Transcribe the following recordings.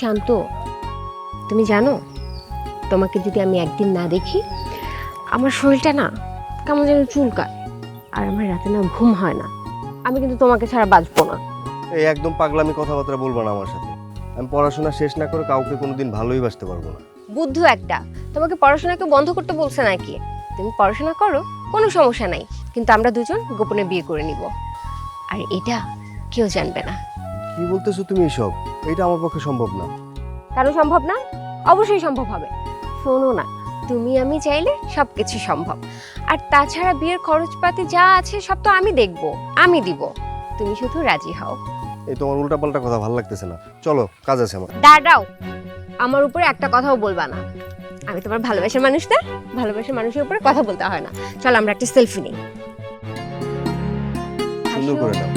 শান্ত, তুমি জানো তোমাকে যদি আমি একদিন না দেখি আমার শরীরটা না কেমন যেন চুলকায়, আর আমার রাতে না ঘুম হয় না। আমি কিন্তু তোমাকে ছাড়া বাঁচবো না। এই একদম পাগলামি কথাবার্তা বলবো না আমার সাথে। আমি পড়াশোনা শেষ না করে কাউকে কোনোদিন ভালোই বাসতে পারবো না। বুদ্ধু একটা, তোমাকে পড়াশোনাকে বন্ধ করতে বলছে নাকি? তুমি পড়াশোনা করো, কোনো সমস্যা নাই, কিন্তু আমরা দুজন গোপনে বিয়ে করে নিব, আর এটা কেউ জানবে না। কি বলতেছো তুমি এসব? এটা আমার পক্ষে সম্ভব না। কেন সম্ভব না? অবশ্যই সম্ভব হবে। শোনো না, তুমি আমি চাইলে সবকিছু সম্ভব। আর তাছাড়া বিয়ের খরচপাতি যা আছে সব তো আমি দেখব, আমি দিব, তুমি শুধু রাজি হও। এই তোমার উল্টাপাল্টা কথা ভালো লাগতেছে না, চলো কাজ আছে আমার। দাঁড়াও, আমার উপরে একটা কথাও বলবা না। আমি তোমার ভালোবাসার মানুষ না, ভালোবাসার মানুষের উপরে কথা বলতে হয় না। চলো আমরা একটা সেলফি নিই। সুন্দর করে নাও।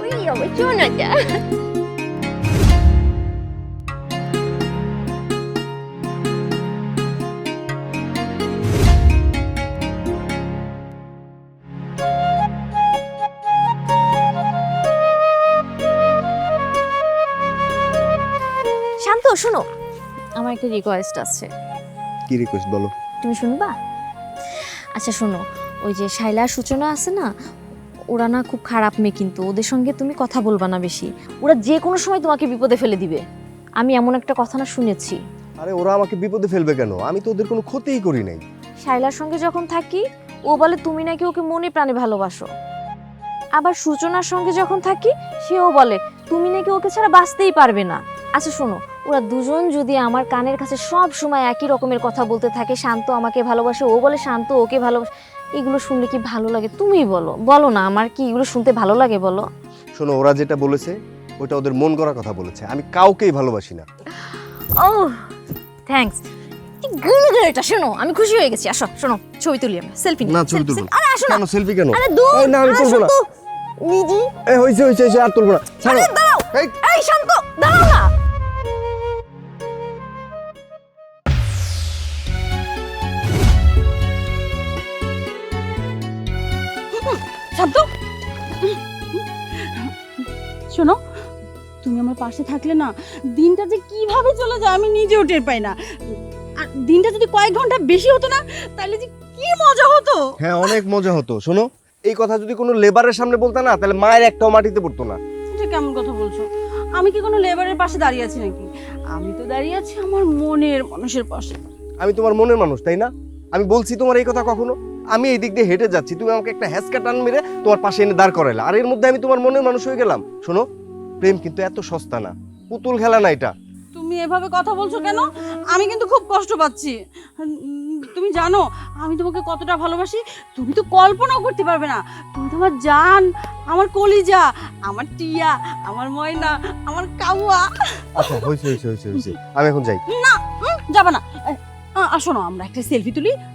ওই আমার সোনাটা। শান্ত, শোনো, আমার একটা রিকোয়েস্ট আছে। কি রিকোয়েস্ট বলো? তুমি শুনবা? আচ্ছা শোনো, ওই যে শাইলা আর সূচনা আছে না, ওরা না খুব খারাপ মেয়ে, কিন্তু ওদের সঙ্গে তুমি কথা বলবা না বেশি। ওরা যে কোনো সময় তোমাকে বিপদে ফেলে দিবে। আমি এমন একটা কথা না শুনেছি। আরে ওরা আমাকে বিপদে ফেলবে কেন? আমি তো ওদের কোনো ক্ষতিই করি নাই। শাইলার সঙ্গে যখন থাকি ও বলে তুমি নাকি ওকে মনে প্রাণে ভালোবাসো, আবার সূচনার সঙ্গে যখন থাকি সেও বলে তুমি নাকি ওকে ছাড়া বাঁচতেই পারবে না। আচ্ছা শোনো, ওরা দুজন যদি আমার কানের কাছে সব সময় একই রকমের কথা বলতে থাকে, শান্ত আমাকে ভালোবাসে, ও বলে শান্ত ওকে ভালোবাসে, এগুলো শুনলে কি ভালো লাগে? তুমি বলো, বলো না, আমার কি এগুলো শুনতে ভালো লাগে বলো? শোনো, ওরা যেটা বলেছে ওটা ওদের মন গড়া কথা বলেছে। আমি কাউকেই ভালোবাসি না। ও থ্যাংকস, কি গিলগিলটা। শোনো, আমি খুশি হয়ে গেছি। আসো শোনো, ছবি তুলি আমরা, সেলফি নিই। না, ছবি তুলবো না। আরে আসো না। কেন সেলফি কেন? আরে দূর, এই না, আমি তুলবো না। নিজি, এই হইছে হইছে হইছে, আর তুলবো না, ছাড়ো। আরে দাঁড়াও। এই এই শান্ত, দাঁড়াও না। শান্ত, শোনো, তুমি আমার পাশে থাকলে না দিনটা যে কিভাবে চলে যায় আমি নিজেও টের পাই না। আর দিনটা যদি কয়েক ঘন্টা বেশি হতো না তাহলে যে কি মজা হতো। হ্যাঁ, অনেক মজা হতো। শোনো, এই কথা যদি কোনো লেবারের সামনে বলতা না, তাহলে মায়ের একটাও মাটিতে পড়তো না। এটা কেমন কথা বলছো? আমি কি কোনো লেবারের পাশে দাঁড়িয়ে আছি নাকি? আমি তো দাঁড়িয়ে আছি আমার মনের মানুষের পাশে। আমি তোমার মনের মানুষ, তাই না? আমি বলছি তোমার এই কথা কখনো? আমি এই দিক দিয়ে হেঁটে যাচ্ছি, তুমি আমাকে একটা হ্যাসকা টান মেরে তোমার পাশে এনে দাঁড় করাইলা, আর এর মধ্যে আমি তোমার মনের মানুষ হয়ে গেলাম। শোনো, প্রেম কিন্তু এত সস্তা না, পুতুল খেলা না এটা। তুমি এভাবে কথা বলছো কেন? আমি কিন্তু খুব কষ্ট পাচ্ছি। তুমি জানো আমি তোমাকে কতটা ভালোবাসি, তুমি তো কল্পনাও করতে পারবে না। তুমি তোমার জান, আমার কলিজা, আমার টিয়া, আমার ময়না, আমার কাউয়া। আচ্ছা, হয়েছে হয়েছে হয়েছে হয়েছে, আমি এখন যাই। না, যাবা না। আসো না, আমরা একটা সেলফি তুলি,